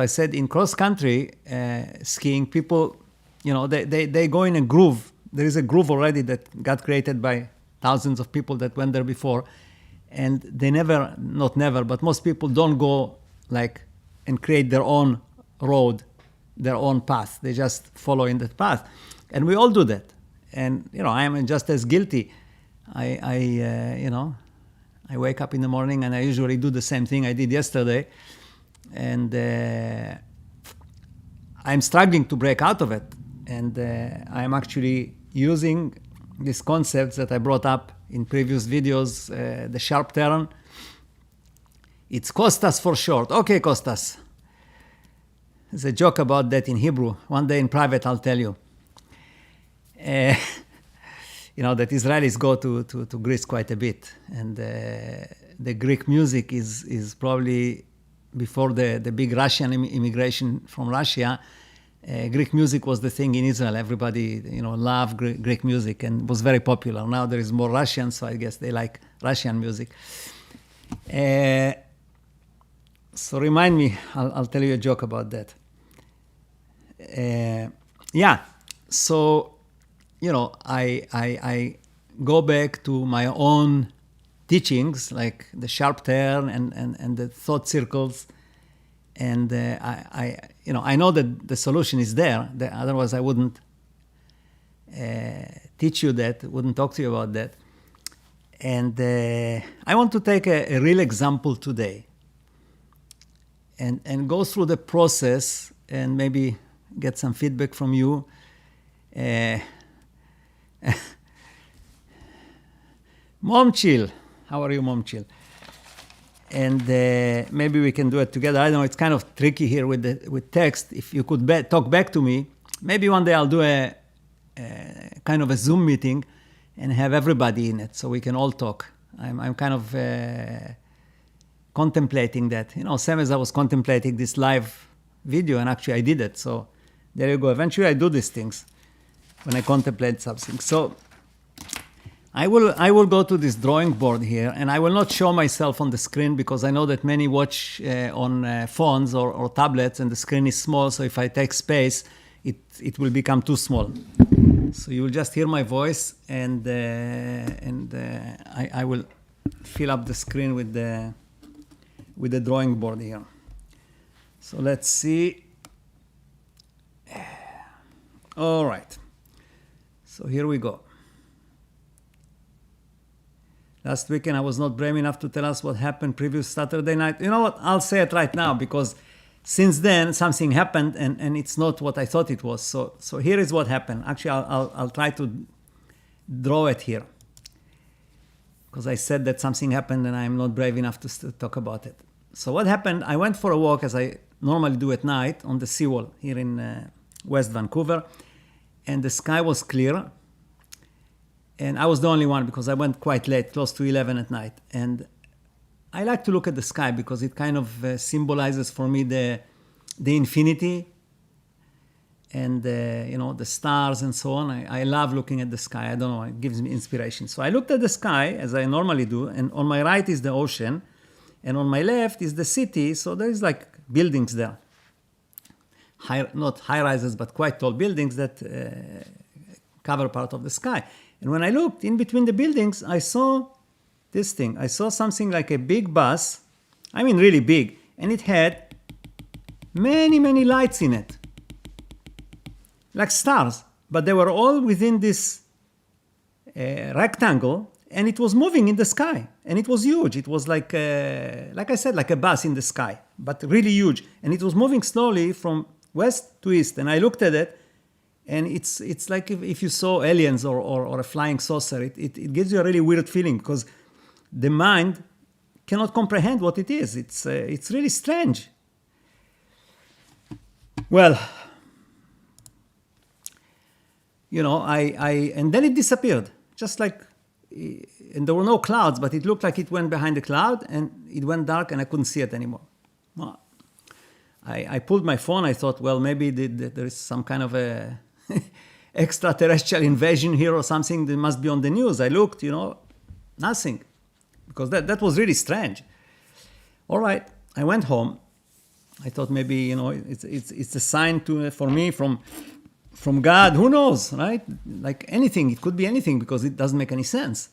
I said in cross-country skiing, people, they go in a groove. There is a groove already that got created by thousands of people that went there before. And they not never, but most people don't go and create their own road, their own path. They just follow in that path. And we all do that. And, I am just as guilty. I wake up in the morning and I usually do the same thing I did yesterday. And I'm struggling to break out of it. And I'm actually using these concepts that I brought up in previous videos, the sharp turn. It's Kostas for short. Okay, Kostas. There's a joke about that in Hebrew. One day in private, I'll tell you. That Israelis go to Greece quite a bit. And the Greek music is probably before the big Russian immigration from Russia. Greek music was the thing in Israel. Everybody, loved Greek music and was very popular. Now there is more Russians, so I guess they like Russian music. So remind me, I'll tell you a joke about that. So, I go back to my own teachings, like the sharp turn and the thought circles. And I know that the solution is there. Otherwise, I wouldn't teach you that, wouldn't talk to you about that. And I want to take a real example today and go through the process and maybe get some feedback from you. Momchil, how are you, Momchil? And maybe we can do it together. I know it's kind of tricky here with text. If you could talk back to me, maybe one day I'll do a kind of a Zoom meeting and have everybody in it so we can all talk. I'm kind of contemplating that. Same as I was contemplating this live video, and actually I did it. So there you go. Eventually I do these things when I contemplate something. So I will go to this drawing board here, and I will not show myself on the screen because I know that many watch on phones or tablets, and the screen is small. So if I take space, it will become too small. So you will just hear my voice, and I will fill up the screen with the drawing board here. So let's see. All right. So here we go. Last weekend, I was not brave enough to tell us what happened previous Saturday night. You know what? I'll say it right now because since then, something happened and it's not what I thought it was. So here is what happened. Actually, I'll try to draw it here because I said that something happened and I'm not brave enough to talk about it. So what happened, I went for a walk as I normally do at night on the seawall here in West Vancouver, and the sky was clear. And I was the only one because I went quite late, close to 11 at night. And I like to look at the sky because it kind of symbolizes for me the infinity and the stars and so on. I love looking at the sky. I don't know, it gives me inspiration. So I looked at the sky as I normally do, and on my right is the ocean, and on my left is the city. So there is like buildings there, not high rises, but quite tall buildings that cover part of the sky. And when I looked in between the buildings, I saw this thing. I saw something like a big bus. I mean, really big. And it had many, many lights in it. Like stars. But they were all within this rectangle. And it was moving in the sky. And it was huge. It was like I said, like a bus in the sky. But really huge. And it was moving slowly from west to east. And I looked at it. And it's like if you saw aliens or a flying saucer, it gives you a really weird feeling because the mind cannot comprehend what it is. It's really strange. Well, and then it disappeared, just like, and there were no clouds, but it looked like it went behind the cloud and it went dark and I couldn't see it anymore. Well, I pulled my phone. I thought, well, maybe there is some kind of a extraterrestrial invasion here or something that must be on the news. I looked, nothing, because that was really strange. All right, I went home I thought maybe, you know, it's a sign for me from God. Who knows, right? Like anything, it could be anything because it doesn't make any sense.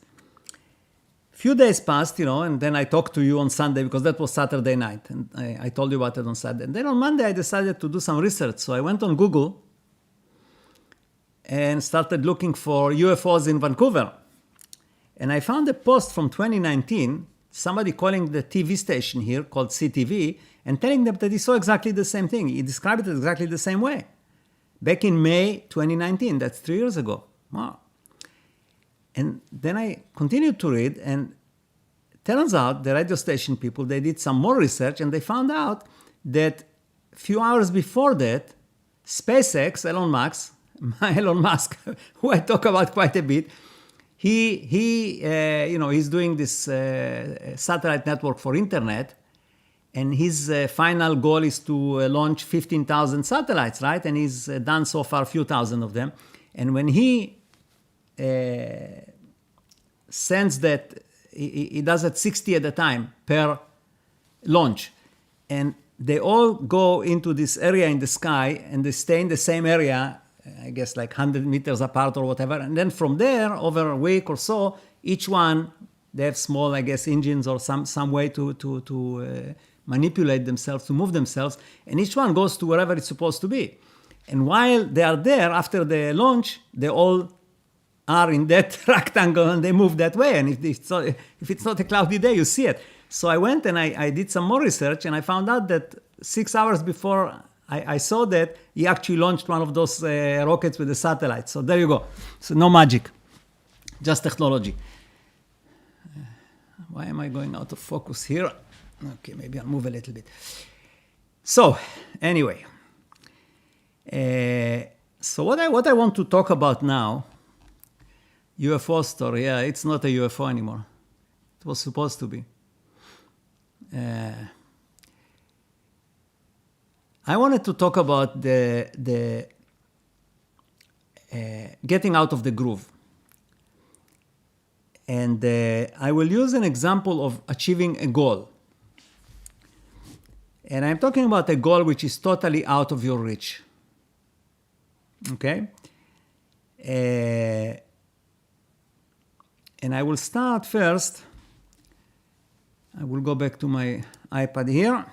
Few days passed, you know, and then I talked to you on Sunday because that was Saturday night, and I told you about it on Saturday. And then on Monday I decided to do some research, so I went on Google and started looking for UFOs in Vancouver. And I found a post from 2019, somebody calling the TV station here called CTV and telling them that he saw exactly the same thing. He described it exactly the same way. Back in May 2019, that's 3 years ago. Wow. And then I continued to read, and turns out the radio station people, they did some more research, and they found out that a few hours before that, SpaceX, Elon Musk, who I talk about quite a bit, he's doing this satellite network for internet, and his final goal is to launch 15,000 satellites, right? And he's done so far a few thousand of them. And when he sends that, he does it 60 at a time per launch, and they all go into this area in the sky, and they stay in the same area, I guess like 100 meters apart or whatever. And then from there, over a week or so, each one, they have small, I guess, engines or some way to manipulate themselves, to move themselves, and each one goes to wherever it's supposed to be. And while they are there, after the launch, they all are in that rectangle and they move that way. And if it's not a cloudy day, you see it. So I went and I did some more research, and I found out that 6 hours before I saw that, he actually launched one of those rockets with a satellite. So there you go. So no magic, just technology. Why am I going out of focus here? Okay, maybe I'll move a little bit. So anyway, so what I want to talk about now, UFO story. Yeah, it's not a UFO anymore. It was supposed to be. I wanted to talk about the getting out of the groove. And I will use an example of achieving a goal. And I'm talking about a goal which is totally out of your reach. Okay? And I will start first. I will go back to my iPad here.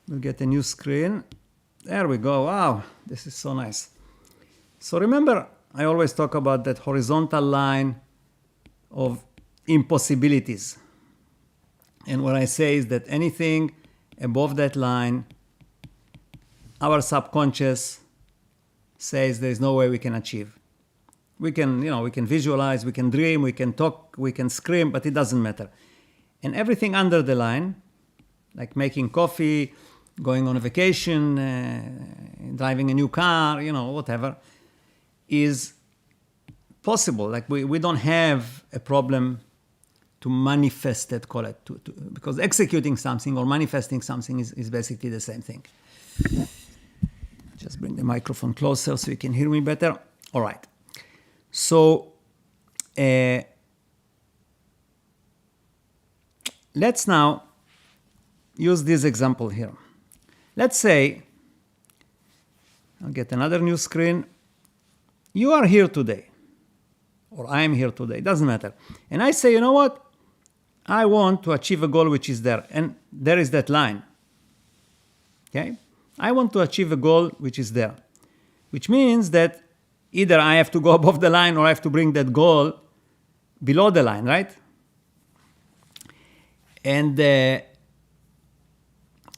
We'll get a new screen. There we go. Wow, this is so nice. So remember, I always talk about that horizontal line of impossibilities. And what I say is that anything above that line, our subconscious says there's no way we can achieve. We can, we can visualize, we can dream, we can talk, we can scream, but it doesn't matter. And everything under the line, like making coffee, going on a vacation, driving a new car, whatever, is possible. Like we don't have a problem to manifest it, call it, because executing something or manifesting something is basically the same thing. Just bring the microphone closer so you can hear me better. All right. So let's now use this example here. Let's say, I'll get another new screen. You are here today, or I am here today, doesn't matter. And I say, you know what? I want to achieve a goal which is there. And there is that line. Okay? I want to achieve a goal which is there. Which means that either I have to go above the line or I have to bring that goal below the line, right? And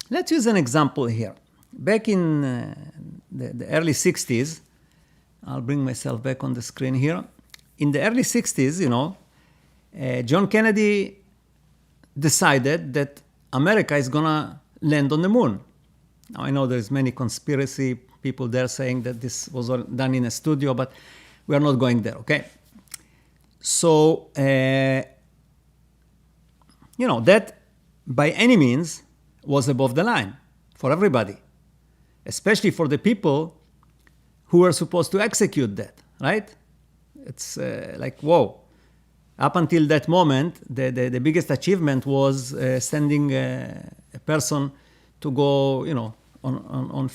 let's use an example here. Back in the early 60s, I'll bring myself back on the screen here. In the early 60s, John Kennedy decided that America is going to land on the moon. Now, I know there's many conspiracy people there saying that this was all done in a studio, but we are not going there, okay? So, that by any means was above the line for everybody, especially for the people who were supposed to execute that, right? It's like, whoa. Up until that moment, the biggest achievement was sending a person to go, on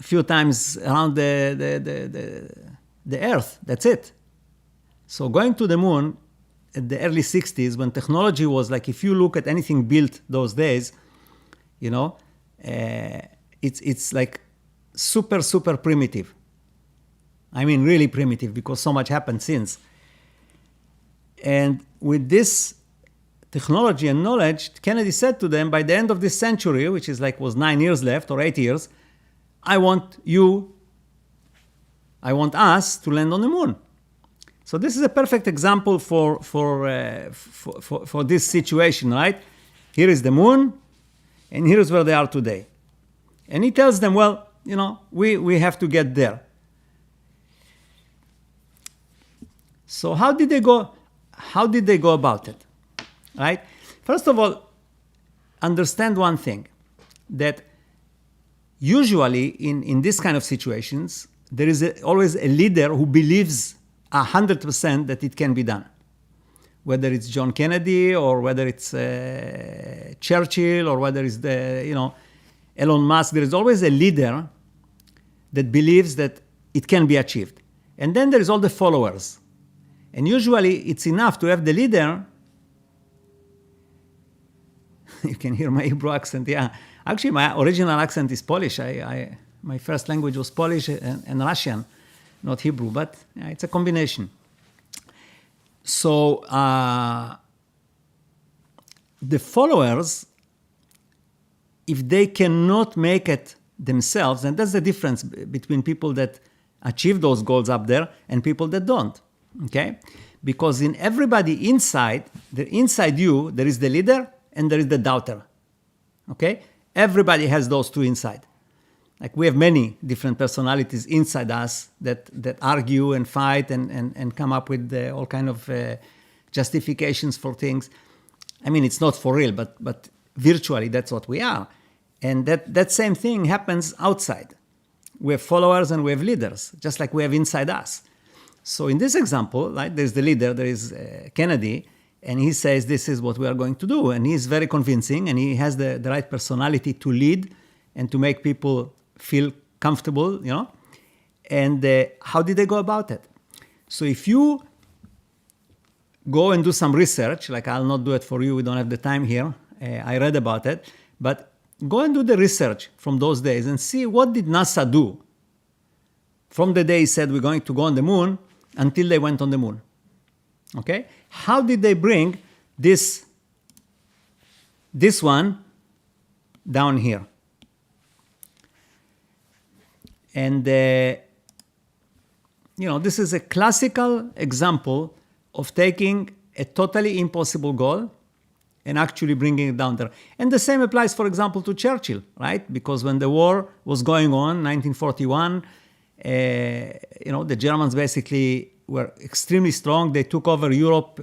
few times around the Earth. That's it. So going to the moon at the early 60s, when technology was like, if you look at anything built those days, it's like super, super primitive. I mean, really primitive, because so much happened since. And with this technology and knowledge, Kennedy said to them, by the end of this century, which is like was 9 years left or 8 years, I want us to land on the moon. So this is a perfect example for this situation, right? Here is the moon, and here is where they are today. And he tells them, well, we have to get there. So how did they go about it, right? First of all, understand one thing, that usually in this kind of situations, there is always a leader who believes 100% that it can be done. Whether it's John Kennedy, or whether it's Churchill, or whether it's Elon Musk, there is always a leader that believes that it can be achieved. And then there is all the followers. And usually it's enough to have the leader. You can hear my Hebrew accent, yeah. Actually, my original accent is Polish. My first language was Polish and Russian, not Hebrew, but yeah, it's a combination. So the followers, if they cannot make it themselves, and that's the difference between people that achieve those goals up there and people that don't, okay? Because in everybody inside you, there is the leader and there is the doubter, okay? Everybody has those two inside. Like, we have many different personalities inside us that argue and fight and come up with all kind of justifications for things. I mean, it's not for real, but virtually that's what we are. And that same thing happens outside. We have followers and we have leaders, just like we have inside us. So in this example, right, there's the leader, there is Kennedy, and he says this is what we are going to do. And he's very convincing, and he has the right personality to lead and to make people feel comfortable, And how did they go about it? So if you go and do some research, like I'll not do it for you, we don't have the time here, I read about it, but go and do the research from those days and see what did NASA do from the day he said we're going to go on the moon until they went on the moon. Okay? How did they bring this one down here? And, this is a classical example of taking a totally impossible goal and actually bringing it down there. And the same applies, for example, to Churchill, right? Because when the war was going on, 1941, the Germans basically were extremely strong. They took over Europe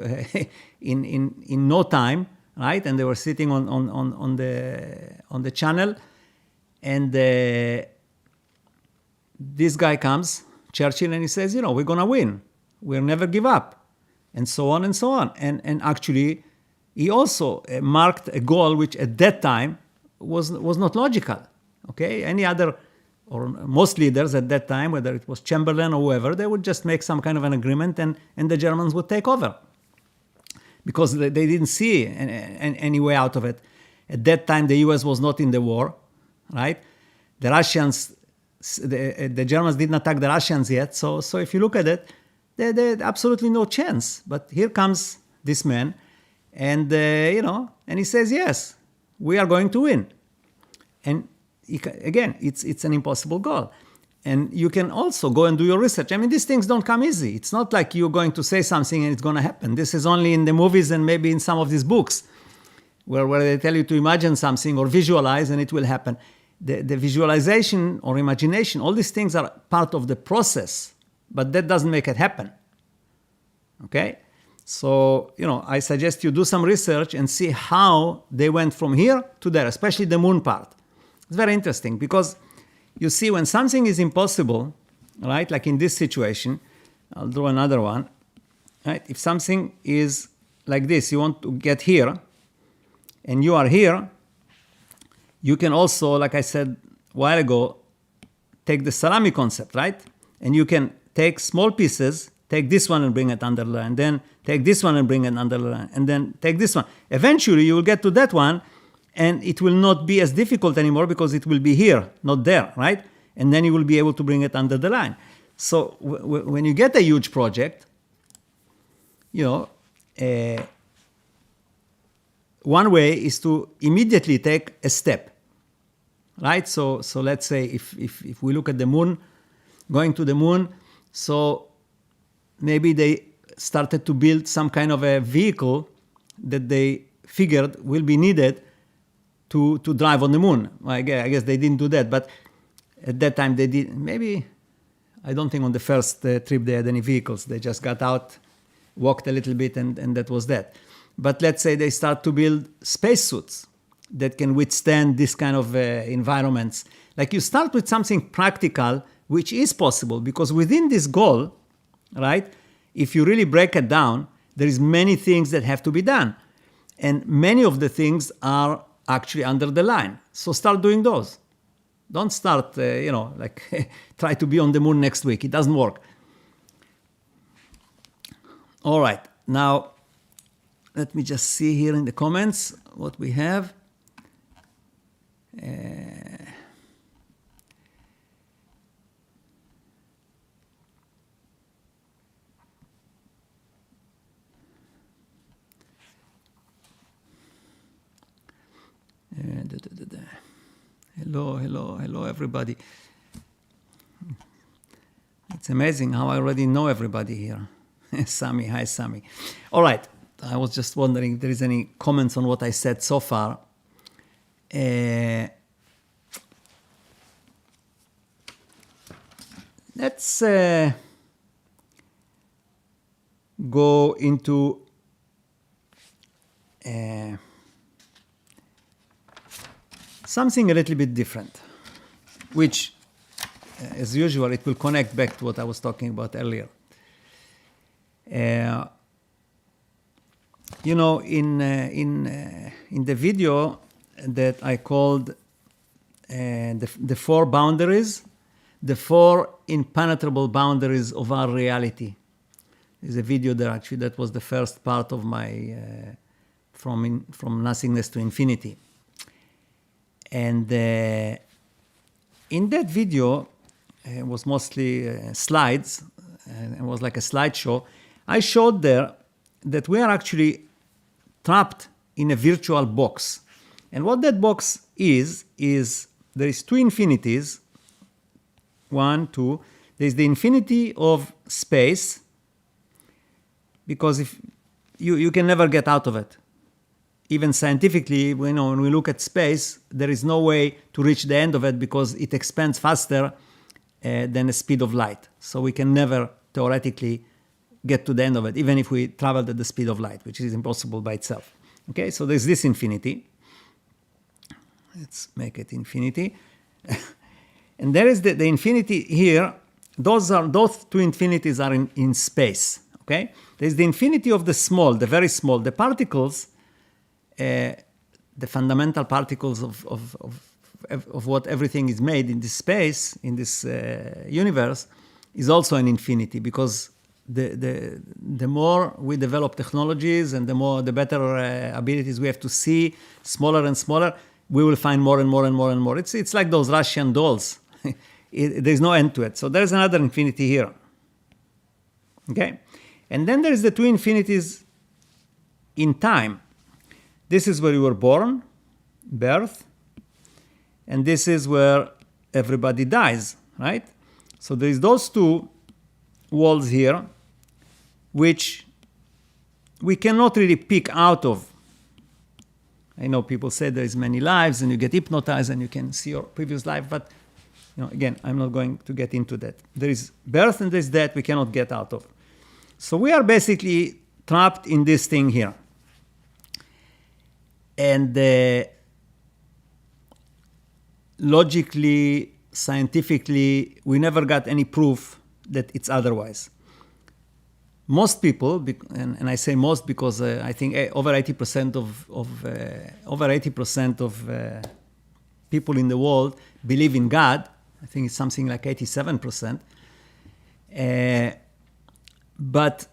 in no time, right? And they were sitting on the channel, and this guy comes, Churchill, and he says, we're gonna win. We'll never give up, and so on and so on. And actually, he also marked a goal which at that time was not logical. Okay, any other or most leaders at that time, whether it was Chamberlain or whoever, they would just make some kind of an agreement, and the Germans would take over because they didn't see any way out of it. At that time, the US was not in the war, right? The Russians, the Germans didn't attack the Russians yet. So if you look at it, they had absolutely no chance. But here comes this man, and and he says, yes, we are going to win. And again, it's an impossible goal. And you can also go and do your research. I mean, these things don't come easy. It's not like you're going to say something and it's going to happen. This is only in the movies and maybe in some of these books where they tell you to imagine something or visualize and it will happen. The visualization or imagination, all these things are part of the process, but that doesn't make it happen. Okay? So, I suggest you do some research and see how they went from here to there, especially the moon part. It's very interesting because you see when something is impossible, right, like in this situation, I'll draw another one, right? If something is like this, you want to get here, and you are here, you can also, like I said a while ago, take the salami concept, right? And you can take small pieces, take this one and bring it under the line, then take this one and bring it under the line, and then take this one. Eventually, you will get to that one, and it will not be as difficult anymore because it will be here, not there, right? And then you will be able to bring it under the line. So when you get a huge project, one way is to immediately take a step, right? So let's say if we look at the moon, going to the moon, so maybe they started to build some kind of a vehicle that they figured will be needed to drive on the moon. I guess they didn't do that, but at that time they did. Maybe, I don't think on the first trip they had any vehicles. They just got out, walked a little bit, and that was that. But let's say they start to build spacesuits that can withstand this kind of environments. Like you start with something practical, which is possible, because within this goal, right, if you really break it down, there is many things that have to be done. And many of the things are actually under the line. So start doing those. Don't start, like try to be on the moon next week. It doesn't work. All right. Now, let me just see here in the comments what we have. Hello, everybody. It's amazing how I already know everybody here. Sami, hi, Sami. All right. I was just wondering if there is any comments on what I said so far. Let's go into something a little bit different, which, as usual, it will connect back to what I was talking about earlier. In the video that I called the four boundaries, the four impenetrable boundaries of our reality. There's a video there actually that was the first part of my from nothingness to infinity. And in that video, it was mostly slides, and it was like a slideshow. I showed there that we are actually trapped in a virtual box. And what that box is there is two infinities. One, two. There's the infinity of space, because if you can never get out of it. Even scientifically, when we look at space, there is no way to reach the end of it because it expands faster than the speed of light. So we can never theoretically get to the end of it, even if we traveled at the speed of light, which is impossible by itself. Okay, so there's this infinity. Let's make it infinity. And there is the infinity here. Those two infinities are in space. Okay, there's the infinity of the small, the very small, the particles, the fundamental particles of what everything is made in this space, in this universe, is also an infinity, because the more we develop technologies and the better abilities we have to see smaller and smaller, we will find more and more and more and more. It's like those Russian dolls. There's no end to it. So there's another infinity here. Okay? And then there's the two infinities in time. This is where you were born, birth, and this is where everybody dies, right? So there's those two walls here, which we cannot really pick out of. I know people say there's many lives and you get hypnotized and you can see your previous life, but again, I'm not going to get into that. There is birth and there's death we cannot get out of. So we are basically trapped in this thing here. And logically, scientifically, we never got any proof that it's otherwise. most people, and I say most because I think over 80% of people in the world believe in God. I think it's something like 87%. But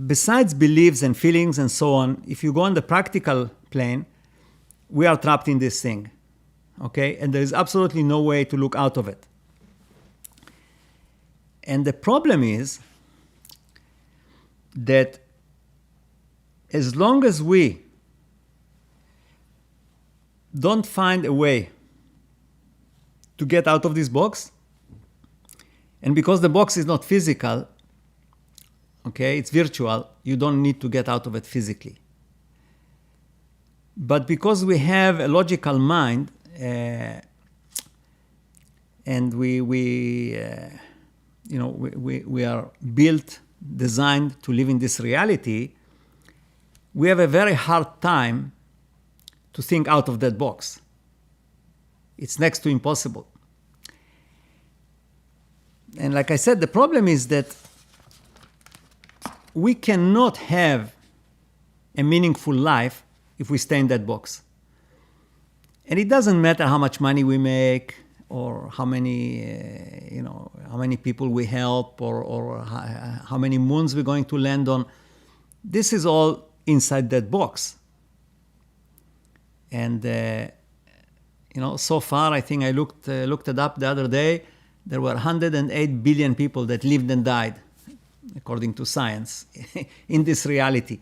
besides beliefs and feelings and so on, if you go on the practical plane, we are trapped in this thing, okay? And there is absolutely no way to look out of it. And the problem is that as long as we don't find a way to get out of this box, and because the box is not physical, okay, it's virtual, you don't need to get out of it physically. But because we have a logical mind, and we are built, designed to live in this reality, we have a very hard time to think out of that box. It's next to impossible. And like I said, the problem is that we cannot have a meaningful life if we stay in that box. And it doesn't matter how much money we make, or how many people we help, or how many moons we're going to land on. This is all inside that box. And so far, I think I looked it up the other day. There were 108 billion people that lived and died, according to science, in this reality.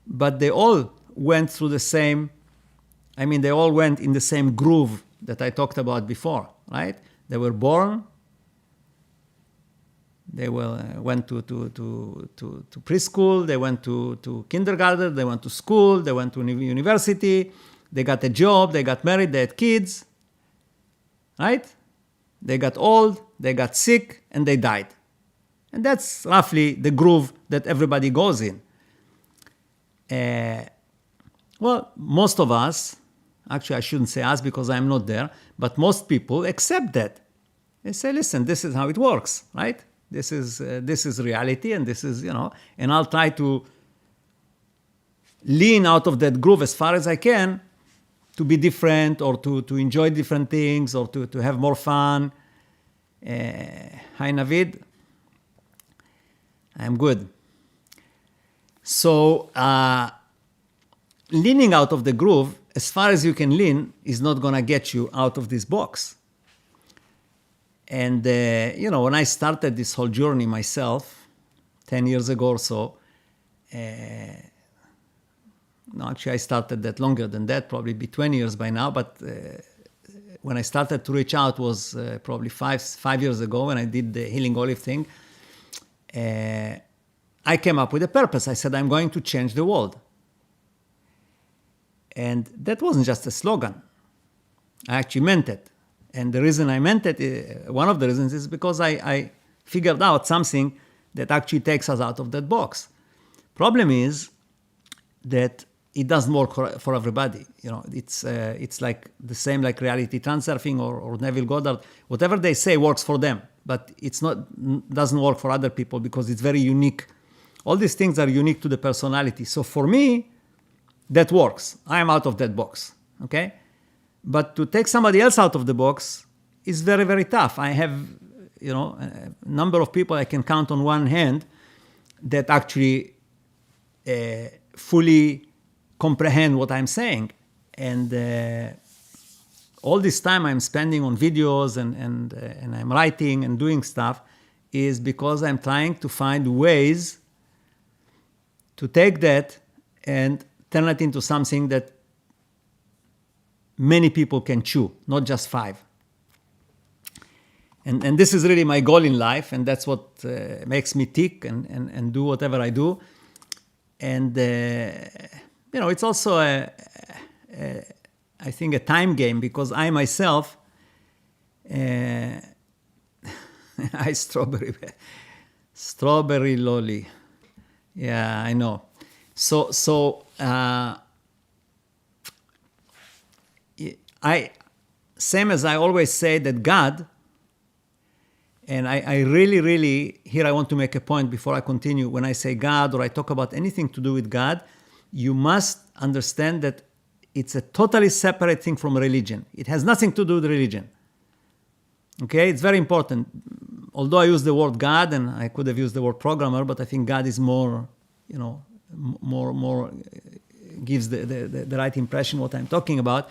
But they all went through the same, they all went in the same groove that I talked about before, right? They were born, they went to preschool, they went to kindergarten, they went to school, they went to university, they got a job, they got married, they had kids, right? They got old, they got sick, and they died. And that's roughly the groove that everybody goes in. Well, most of us, actually I shouldn't say us because I'm not there, but most people accept that. They say, listen, this is how it works, right? This is reality, and this is, and I'll try to lean out of that groove as far as I can to be different, or to enjoy different things, or to have more fun. Hi, Navid. I'm good. So, leaning out of the groove, as far as you can lean, is not going to get you out of this box. And, when I started this whole journey myself, 10 years ago or so, no, actually I started that longer than that, probably be 20 years by now, but when I started to reach out was probably five years ago when I did the Healing Olive thing. I came up with a purpose. I said, I'm going to change the world. And that wasn't just a slogan. I actually meant it. And the reason I meant it, one of the reasons is because I figured out something that actually takes us out of that box. Problem is that it doesn't work for everybody. It's like the same like reality transurfing or Neville Goddard. Whatever they say works for them, but doesn't work for other people because it's very unique. All these things are unique to the personality. So for me, that works. I am out of that box, okay? But to take somebody else out of the box is very, very tough. I have, a number of people I can count on one hand that actually fully comprehend what I'm saying. And all this time I'm spending on videos and I'm writing and doing stuff is because I'm trying to find ways to take that and turn it into something that many people can chew, not just 5. And this is really my goal in life, and that's what makes me tick and do whatever I do. And, it's also, I think, a time game, because I myself, I strawberry lolly. Yeah, I know. So same as I always say that God And I really, really, here I want to make a point before I continue. When I say God or I talk about anything to do with God, you must understand that it's a totally separate thing from religion. It has nothing to do with religion. Okay, it's very important. Although I use the word God, and I could have used the word programmer, but I think God is more, more gives the right impression what I'm talking about,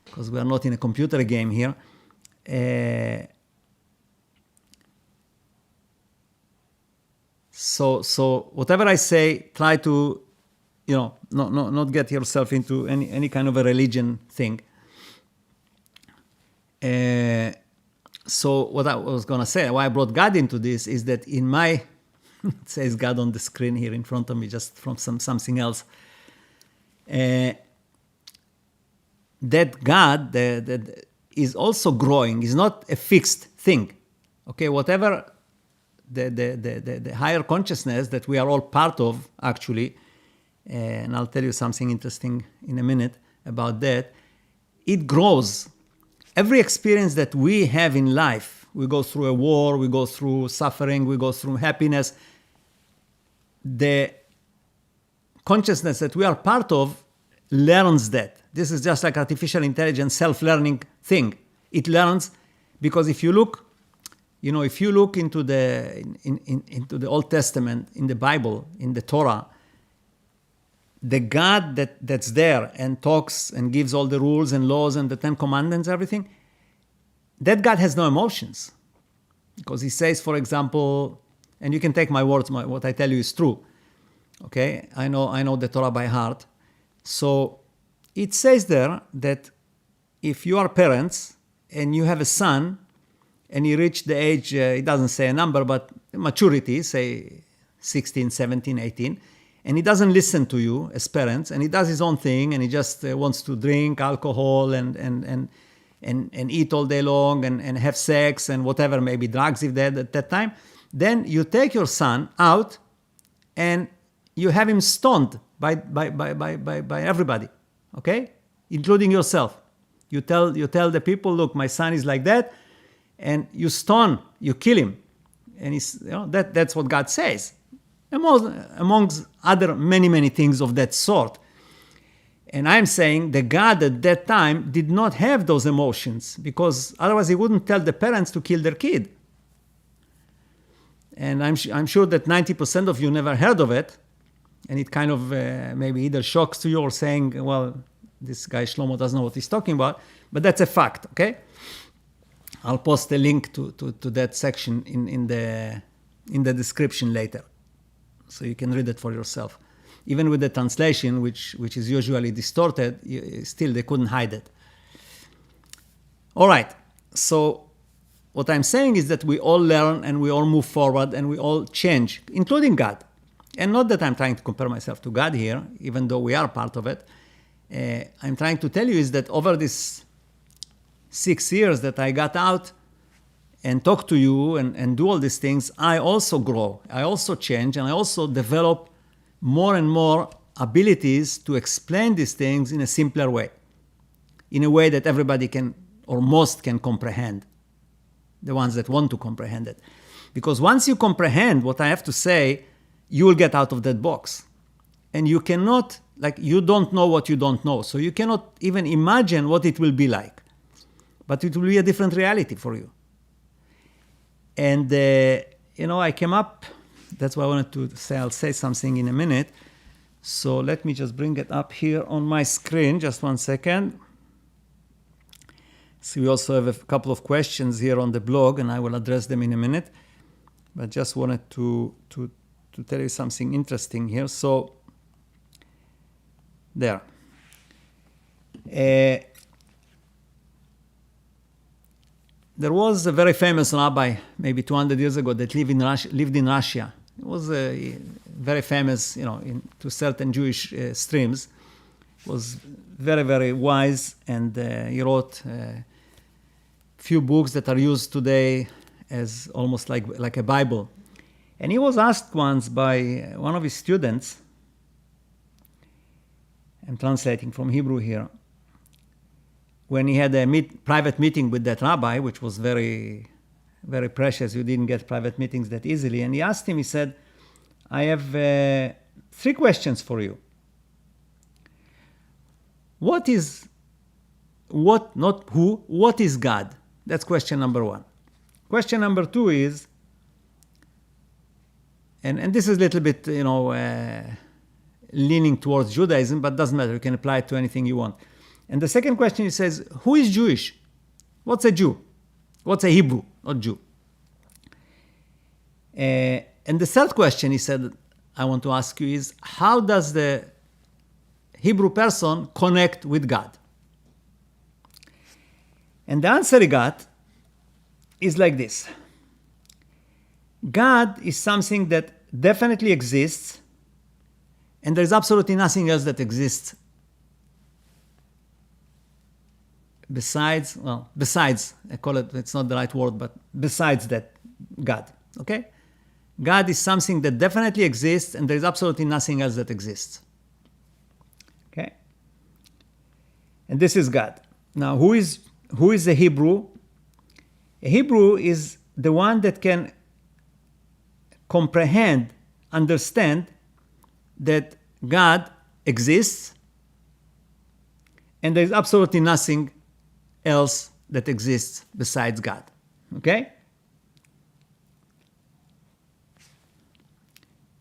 because we are not in a computer game here. So whatever I say, try to, not get yourself into any kind of a religion thing. So what I was going to say, why I brought God into this is that in my, it says God on the screen here in front of me, just from something else. That God that is also growing, is not a fixed thing. Okay, whatever the higher consciousness that we are all part of, actually, and I'll tell you something interesting in a minute about that, it grows. Every experience that we have in life, we go through a war, we go through suffering, we go through happiness, the consciousness that we are part of learns that. This is just like artificial intelligence, self-learning thing. It learns because if you look into the Old Testament, in the Bible, in the Torah, the God that's there and talks and gives all the rules and laws and the 10 Commandments, everything, that God has no emotions. Because he says, for example, and you can take my words, what I tell you is true. Okay, I know the Torah by heart. So it says there that if you are parents and you have a son and he reached the age, it doesn't say a number, but maturity, say 16, 17, 18, and he doesn't listen to you as parents, and he does his own thing, and he just wants to drink alcohol and eat all day long and have sex and whatever, maybe drugs if at that time, then you take your son out and you have him stoned by everybody, okay, including yourself. You tell the people, look, my son is like that, and you stone, you kill him, and that's what God says. Amongst other many things of that sort. And I'm saying the God at that time did not have those emotions, because otherwise he wouldn't tell the parents to kill their kid. And I'm sure that 90% of you never heard of it, and it kind of maybe either shocks to you or saying, well, this guy Shlomo doesn't know what he's talking about, but that's a fact, okay? I'll post a link to that section in the description later, so you can read it for yourself. Even with the translation, which is usually distorted, still they couldn't hide it. All right, so what I'm saying is that we all learn and we all move forward and we all change, including God. And not that I'm trying to compare myself to God here, even though we are part of it. I'm trying to tell you is that over these 6 years that I got out and talk to you and do all these things, I also grow, I also change, and I also develop more and more abilities to explain these things in a simpler way, in a way that everybody can, or most can comprehend, the ones that want to comprehend it. Because once you comprehend what I have to say, you will get out of that box. And you cannot, you don't know what you don't know, so you cannot even imagine what it will be like. But it will be a different reality for you. And, I came up, that's why I wanted to say, I'll say something in a minute. So let me just bring it up here on my screen, just 1 second. So we also have a couple of questions here on the blog, and I will address them in a minute. But just wanted to tell you something interesting here. So, there. There was a very famous rabbi, maybe 200 years ago, that lived in Russia. He was very famous, to certain Jewish streams. He was very, very wise, and he wrote a few books that are used today as almost like a Bible. And he was asked once by one of his students, I'm translating from Hebrew here, when he had a private meeting with that rabbi, which was very very precious. You didn't get private meetings that easily. And he asked him, he said, I have 3 questions for you. What is God? That's question number 1. Question number 2 is, and this is a little bit, leaning towards Judaism, but doesn't matter. You can apply it to anything you want. And the second question, he says, who is Jewish? What's a Jew? What's a Hebrew, not Jew? And the third question, he said, I want to ask you is, how does the Hebrew person connect with God? And the answer he got is like this. God is something that definitely exists, and there's absolutely nothing else that exists besides, I call it, it's not the right word, but besides that, God, okay? God is something that definitely exists, and there's absolutely nothing else that exists. Okay? And this is God. Now, who is a Hebrew? A Hebrew is the one that can comprehend, understand that God exists, and there is absolutely nothing else that exists besides God. Okay?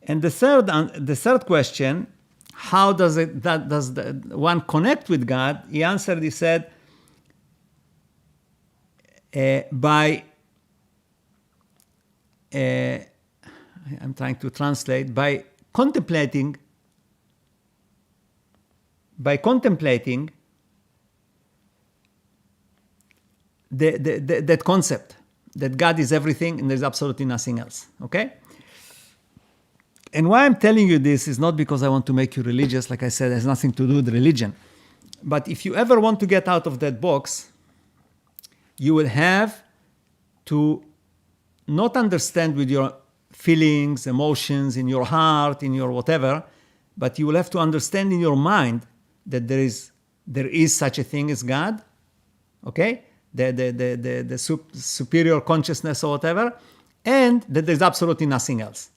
And the third question, how does the one connect with God? He answered, he said, I'm trying to translate, by contemplating that concept, that God is everything and there's absolutely nothing else. Okay? And why I'm telling you this is not because I want to make you religious. Like I said, it has nothing to do with religion. But if you ever want to get out of that box, you will have to not understand with your feelings, emotions, in your heart, in your whatever, but you will have to understand in your mind that there is such a thing as God, okay? The superior consciousness or whatever, and that there's absolutely nothing else.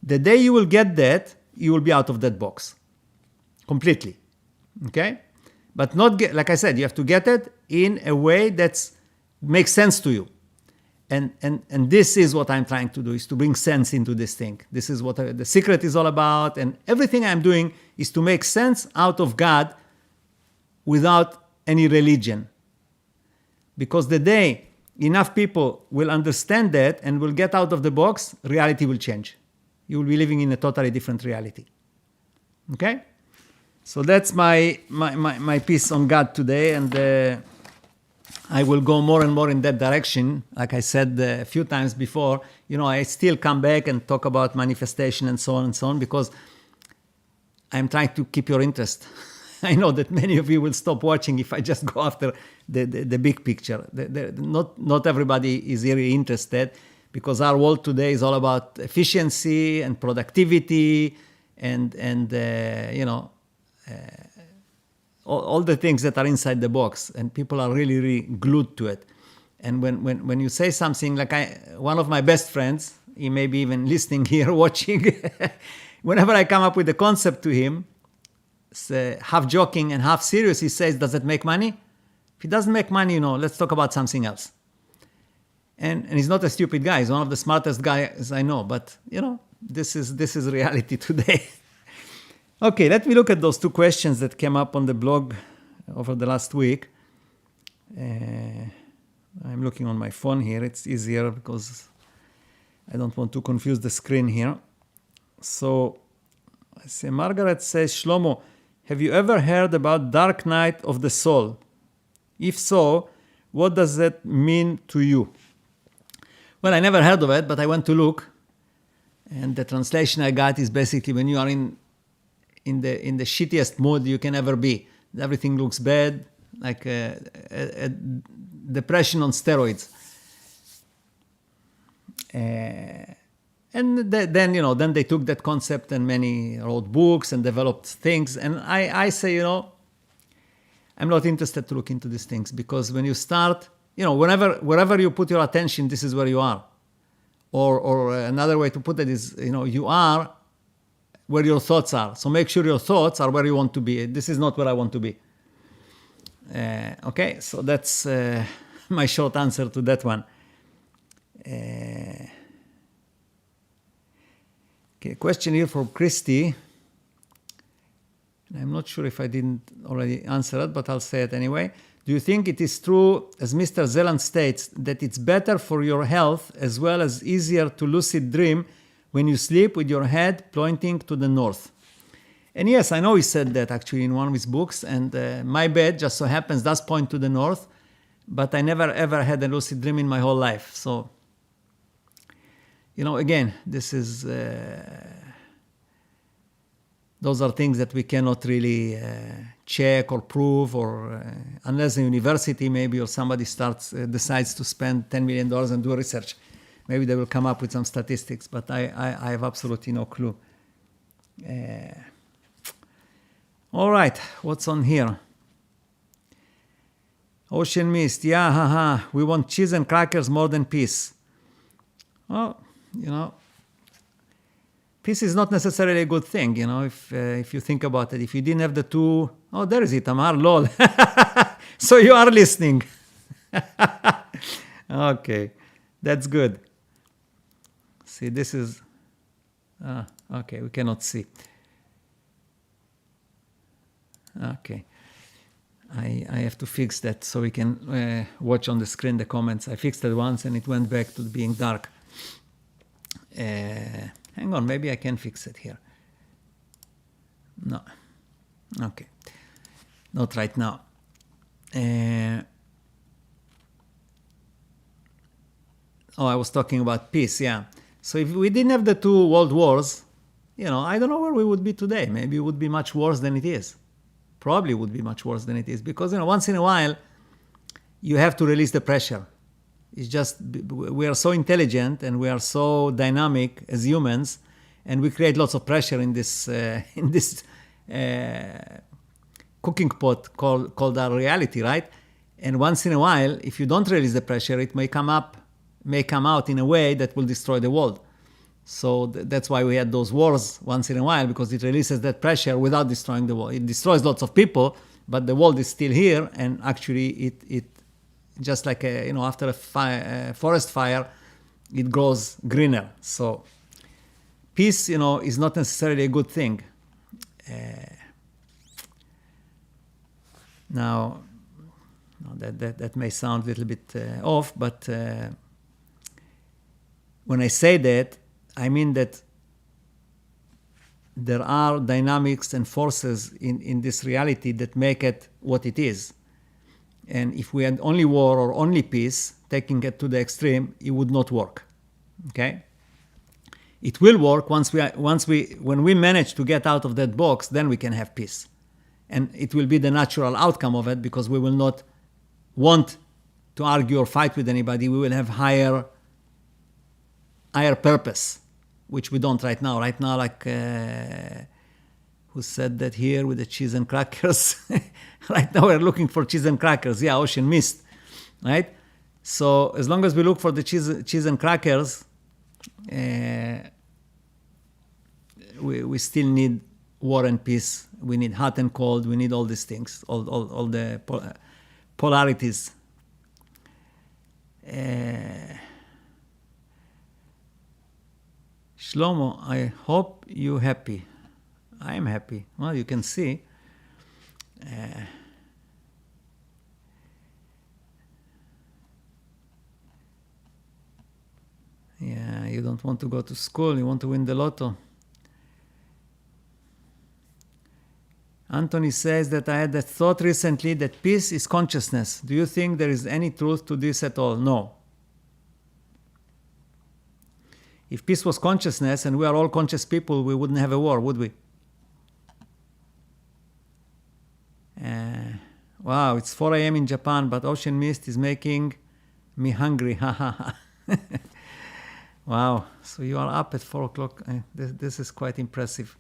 The day you will get that, you will be out of that box completely, okay? But like I said, you have to get it in a way that makes sense to you. And this is what I'm trying to do, is to bring sense into this thing. This is what the secret is all about. And everything I'm doing is to make sense out of God without any religion. Because the day enough people will understand that and will get out of the box, reality will change. You will be living in a totally different reality. Okay? So that's my piece on God today. And I will go more and more in that direction. Like I said a few times before, I still come back and talk about manifestation and so on, because I'm trying to keep your interest. I know that many of you will stop watching if I just go after the big picture. Not everybody is really interested, because our world today is all about efficiency and productivity and all the things that are inside the box, and people are really, really glued to it. And when you say something like one of my best friends, he may be even listening here, watching, whenever I come up with a concept to him, half joking and half serious, he says, does it make money? If it doesn't make money, let's talk about something else. And he's not a stupid guy. He's one of the smartest guys I know. But, this is reality today. Okay, let me look at those 2 questions that came up on the blog over the last week. I'm looking on my phone here. It's easier because I don't want to confuse the screen here. So, I say, Margaret says, Shlomo, have you ever heard about dark night of the soul? If so, what does that mean to you? Well, I never heard of it, but I went to look. And the translation I got is basically when you are in the shittiest mood you can ever be. Everything looks bad, like a depression on steroids. And then they took that concept and many wrote books and developed things. And I say, I'm not interested to look into these things, because when you start, wherever you put your attention, this is where you are. Or another way to put it is, you are where your thoughts are. So make sure your thoughts are where you want to be. This is not where I want to be. Okay, so that's my short answer to that one. Okay, question here from Christy. I'm not sure if I didn't already answer it, but I'll say it anyway. Do you think it is true, as Mr. Zeland states, that it's better for your health as well as easier to lucid dream when you sleep with your head pointing to the north? And yes, I know he said that actually in one of his books, and my bed just so happens does point to the north, but I never ever had a lucid dream in my whole life. So, again, this is... those are things that we cannot really check or prove, or unless the university maybe or somebody decides to spend $10 million and do research. Maybe they will come up with some statistics, but I have absolutely no clue. All right, what's on here? Ocean Mist, yeah, haha, we want cheese and crackers more than peace. Well, peace is not necessarily a good thing, if you think about it. If you didn't have the two... Oh, there is Itamar, lol. So you are listening. Okay, that's good. See, this is... okay, we cannot see. Okay. I have to fix that so we can watch on the screen the comments. I fixed it once and it went back to being dark. Hang on, maybe I can fix it here. No. Okay. Not right now. I was talking about peace, yeah. So if we didn't have the two world wars, I don't know where we would be today. Maybe it would be much worse than it is. Probably would be much worse than it is. Because, once in a while, you have to release the pressure. It's just we are so intelligent and we are so dynamic as humans, and we create lots of pressure in this cooking pot called our reality, right? And once in a while, if you don't release the pressure, it may come out in a way that will destroy the world. So that's why we had those wars once in a while, because it releases that pressure without destroying the world. It destroys lots of people, but the world is still here, and actually it just like after a forest fire, it grows greener. So peace, is not necessarily a good thing. Now, that may sound a little bit off, but when I say that, I mean that there are dynamics and forces in this reality that make it what it is. And if we had only war or only peace, taking it to the extreme, it would not work. Okay? It will work when we manage to get out of that box, then we can have peace. And it will be the natural outcome of it, because we will not want to argue or fight with anybody. We will have higher purpose, which we don't right now. Right now, like who said that here with the cheese and crackers? Right now we're looking for cheese and crackers. Yeah, Ocean Mist, right? So as long as we look for the cheese and crackers, we still need war and peace. We need hot and cold. We need all these things, all the polarities. Shlomo, I hope you're happy. I am happy. Well, you can see. Yeah, you don't want to go to school. You want to win the lotto. Anthony says that I had a thought recently that peace is consciousness. Do you think there is any truth to this at all? No. If peace was consciousness and we are all conscious people, we wouldn't have a war, would we? Wow, it's 4 a.m. in Japan, but Ocean Mist is making me hungry. Wow, so you are up at 4 o'clock. This is quite impressive.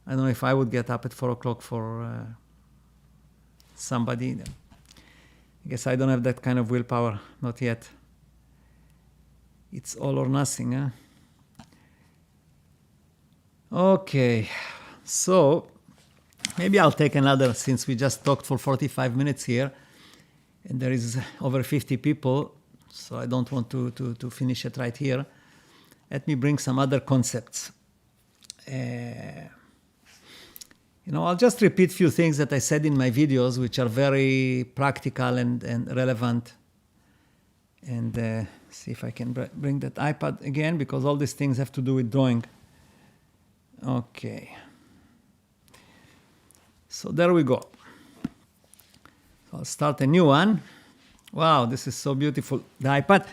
I don't know if I would get up at 4 o'clock for somebody. I guess I don't have that kind of willpower, not yet. It's all or nothing, huh? Okay, so maybe I'll take another, since we just talked for 45 minutes here, and there is over 50 people, so I don't want to finish it right here. Let me bring some other concepts. I'll just repeat a few things that I said in my videos, which are very practical and relevant. And see if I can bring that iPad again, because all these things have to do with drawing. Okay. So there we go. I'll start a new one. Wow, this is so beautiful. The iPad,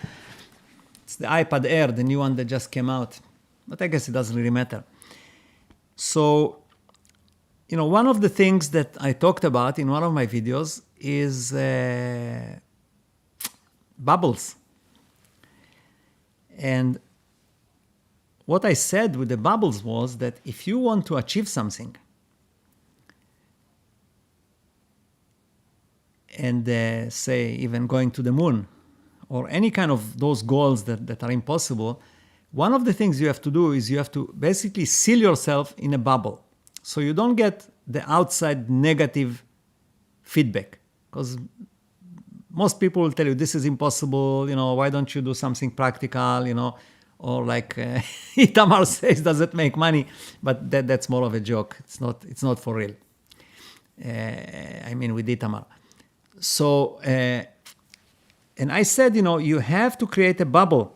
it's the iPad Air, the new one that just came out. But I guess it doesn't really matter. So, one of the things that I talked about in one of my videos is bubbles. And what I said with the bubbles was that if you want to achieve something, and say even going to the moon, or any kind of those goals that are impossible, one of the things you have to do is you have to basically seal yourself in a bubble. So you don't get the outside negative feedback. Because most people will tell you, this is impossible, why don't you do something practical, or like Itamar says, does it make money? But that's more of a joke. It's not for real. With Itamar. So, and I said, you have to create a bubble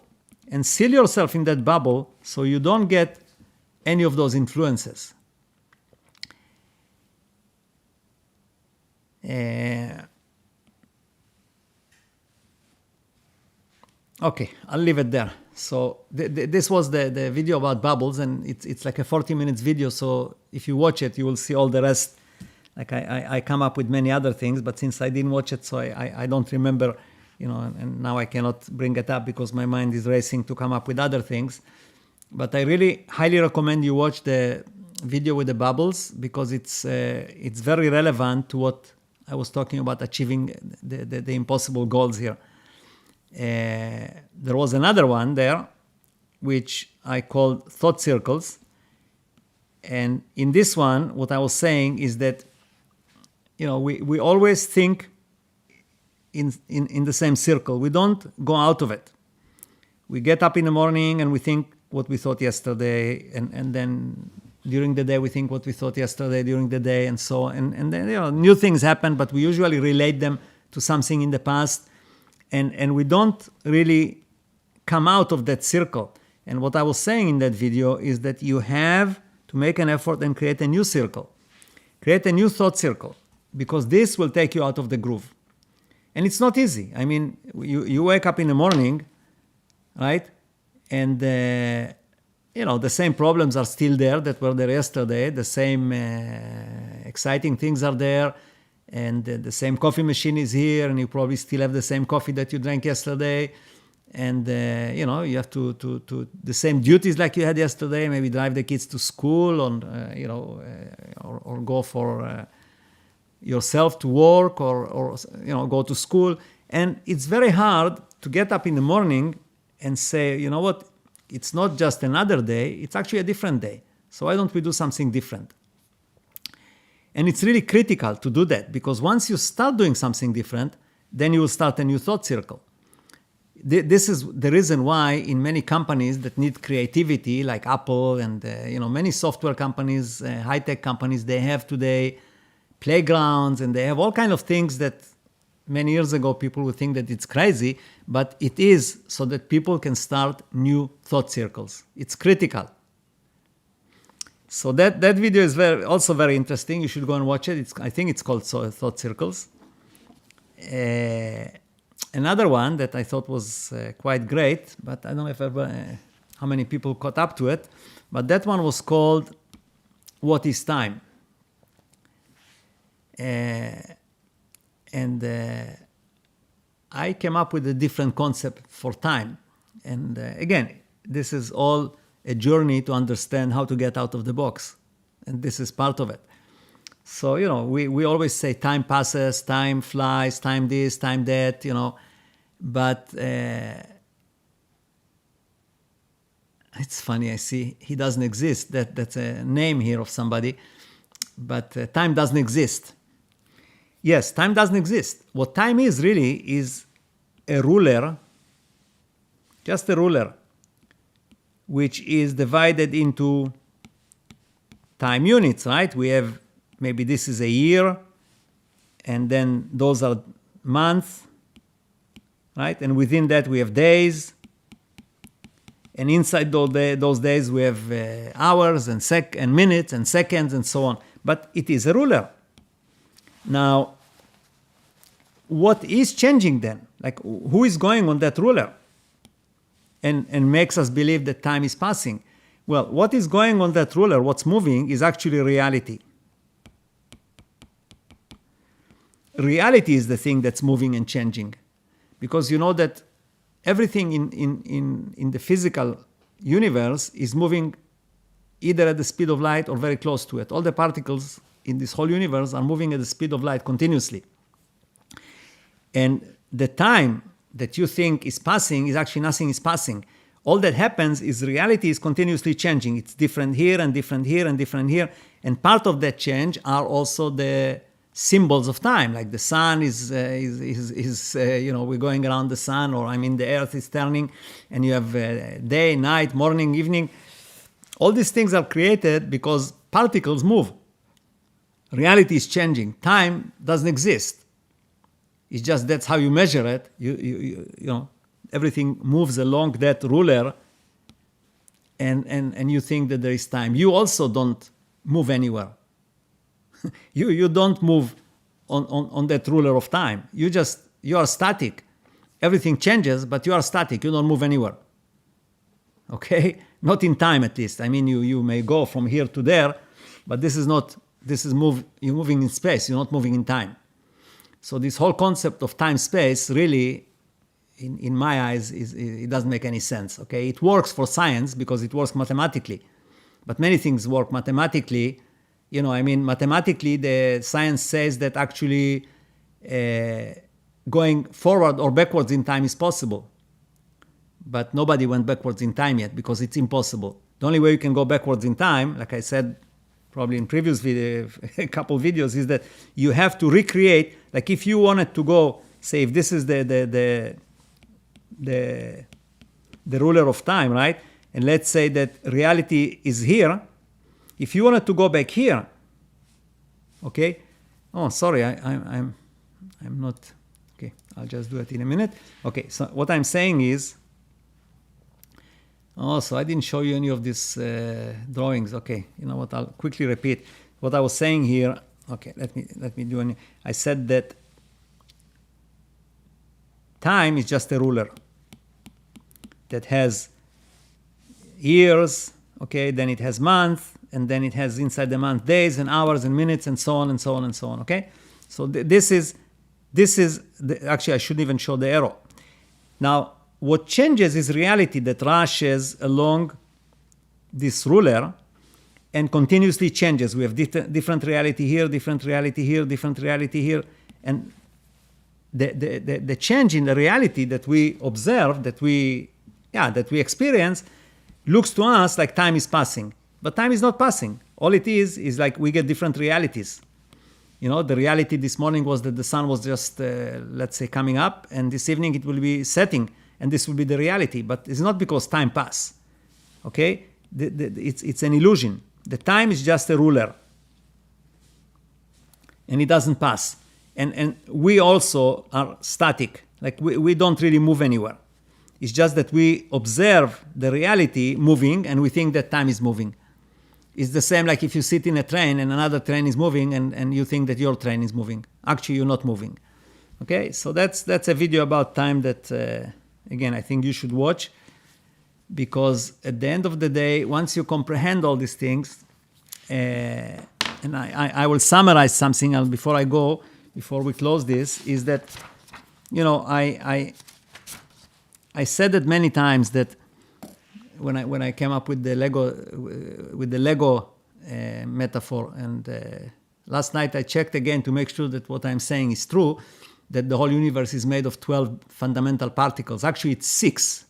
and seal yourself in that bubble so you don't get any of those influences. Okay, I'll leave it there. So this was the video about bubbles, and it's like a 40 minutes video. So if you watch it, you will see all the rest. Like I come up with many other things, but since I didn't watch it, so I don't remember, and now I cannot bring it up because my mind is racing to come up with other things. But I really highly recommend you watch the video with the bubbles, because it's very relevant to what I was talking about, achieving the impossible goals here. There was another one there, which I called thought circles. And in this one, what I was saying is that, we always think in the same circle. We don't go out of it. We get up in the morning and we think what we thought yesterday, and then during the day we think what we thought yesterday during the day, and so on. And then new things happen, but we usually relate them to something in the past, and we don't really come out of that circle. And what I was saying in that video is that you have to make an effort and create a new circle. Create a new thought circle, because this will take you out of the groove. And it's not easy. You wake up in the morning, right? And, the same problems are still there that were there yesterday. The same exciting things are there. And the same coffee machine is here, and you probably still have the same coffee that you drank yesterday. And, you have to the same duties like you had yesterday, maybe drive the kids to school, or go for yourself to work, or go to school. And it's very hard to get up in the morning and say, you know what, it's not just another day, it's actually a different day. So why don't we do something different? And it's really critical to do that, because once you start doing something different, then you will start a new thought circle. This is the reason why in many companies that need creativity, like Apple and many software companies, high-tech companies, they have today playgrounds, and they have all kinds of things that many years ago people would think that it's crazy, but it is so that people can start new thought circles. It's critical. So that video is also very interesting. You should go and watch it. I think it's called Thought Circles. Another one that I thought was quite great, but I don't know how many people caught up to it, but that one was called What is Time? And I came up with a different concept for time. And again, this is all a journey to understand how to get out of the box. And this is part of it. So, we always say time passes, time flies, time this, time that, but it's funny, I see he doesn't exist. That's a name here of somebody, but time doesn't exist. Yes, time doesn't exist. What time is really is a ruler, just a ruler, which is divided into time units, right? We have, maybe this is a year, and then those are months, right? And within that we have days, and inside those days we have hours and minutes and seconds and so on. But it is a ruler. Now, what is changing then? Like, who is going on that ruler and makes us believe that time is passing? Well, what is going on that ruler, what's moving, is actually reality. Reality is the thing that's moving and changing. Because you know that everything in the physical universe is moving either at the speed of light or very close to it. All the particles in this whole universe are moving at the speed of light continuously. And the time that you think is passing is actually nothing is passing. All that happens is reality is continuously changing. It's different here and different here and different here. And part of that change are also the symbols of time, like the sun is we're going around the sun, or the earth is turning, and you have day, night, morning, evening. All these things are created because particles move. Reality is changing. Time doesn't exist. It's just that's how you measure it. Everything moves along that ruler, and you think that there is time. You also don't move anywhere. You don't move on that ruler of time. You are static. Everything changes, but you are static. You don't move anywhere. Okay? Not in time, at least. You may go from here to there, but you're moving in space. You're not moving in time. So this whole concept of time-space really, in my eyes, it doesn't make any sense. Okay? It works for science because it works mathematically. But many things work mathematically. Mathematically, the science says that actually going forward or backwards in time is possible. But nobody went backwards in time yet because it's impossible. The only way you can go backwards in time, like I said probably in previous video, a couple videos, is that you have to recreate, like if you wanted to go, say if this is the ruler of time, right? And let's say that reality is here. If you wanted to go back here, okay? Oh, sorry, I'm not, okay, I'll just do it in a minute. Okay, so what I'm saying is, so I didn't show you any of these drawings. Okay, you know what, I'll quickly repeat what I was saying here. Okay, let me do I said that time is just a ruler that has years, okay, then it has months, and then it has inside the month days and hours and minutes and so on and so on and so on, okay? So this is actually I shouldn't even show the arrow. Now, what changes is reality that rushes along this ruler and continuously changes. We have different reality here, different reality here, different reality here, and the change in the reality that we observe, that we experience, looks to us like time is passing. But time is not passing. All it is like we get different realities. The reality this morning was that the sun was just, let's say, coming up, and this evening it will be setting, and this will be the reality. But it's not because time passed. Okay? It's an illusion. The time is just a ruler, and it doesn't pass. And we also are static. Like we don't really move anywhere. It's just that we observe the reality moving, and we think that time is moving. It's the same like if you sit in a train and another train is moving, and you think that your train is moving. Actually, you're not moving. Okay, so that's a video about time that, again, I think you should watch, because at the end of the day, once you comprehend all these things, and I will summarize something before we close this, is that, I said it many times that when I came up with the Lego metaphor, and Last night I checked again to make sure that what I'm saying is true, that the whole universe is made of 12 fundamental particles. Actually, it's 6,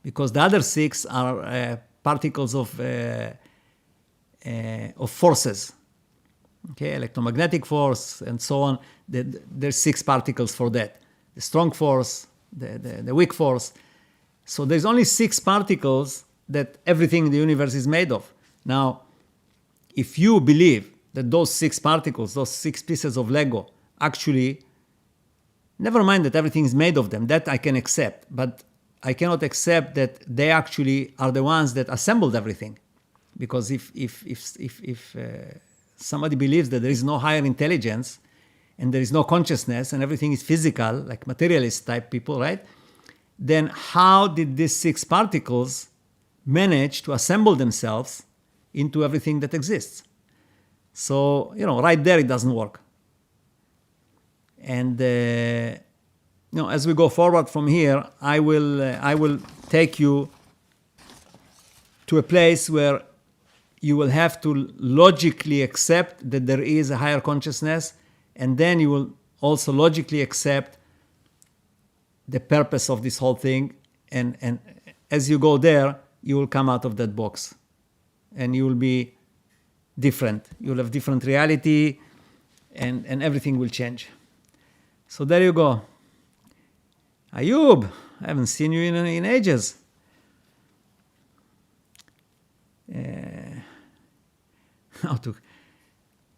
because the other 6 are particles of forces. Okay, electromagnetic force and so on. There's 6 particles for that. The strong force, the weak force. So there's only 6 particles that everything in the universe is made of. Now, if you believe that those 6 particles, those 6 pieces of Lego, actually, never mind that everything is made of them, that I can accept, but I cannot accept that they actually are the ones that assembled everything. Because if somebody believes that there is no higher intelligence and there is no consciousness and everything is physical, like materialist type people, right? Then how did these 6 particles manage to assemble themselves into everything that exists? So, right there it doesn't work. And as we go forward from here, I will take you to a place where you will have to logically accept that there is a higher consciousness, and then you will also logically accept the purpose of this whole thing. And as you go there, you will come out of that box, and you will be different. You will have different reality, and everything will change. So there you go. Ayub, I haven't seen you in ages.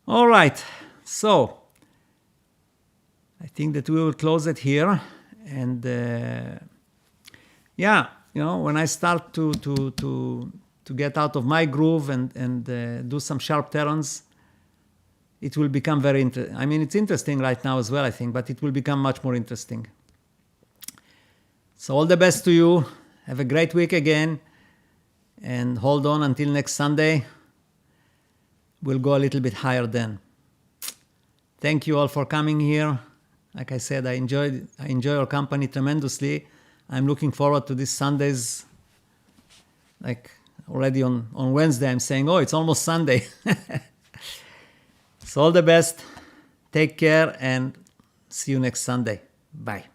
All right, so I think that we will close it here. And when I start to get out of my groove and do some sharp turns, it will become very interesting. I mean, it's interesting right now as well, I think, but it will become much more interesting. So all the best to you. Have a great week again. And hold on until next Sunday. We'll go a little bit higher then. Thank you all for coming here. Like I said, I enjoy your company tremendously. I'm looking forward to these Sundays. Like already on Wednesday, I'm saying, it's almost Sunday. So all the best. Take care and see you next Sunday. Bye.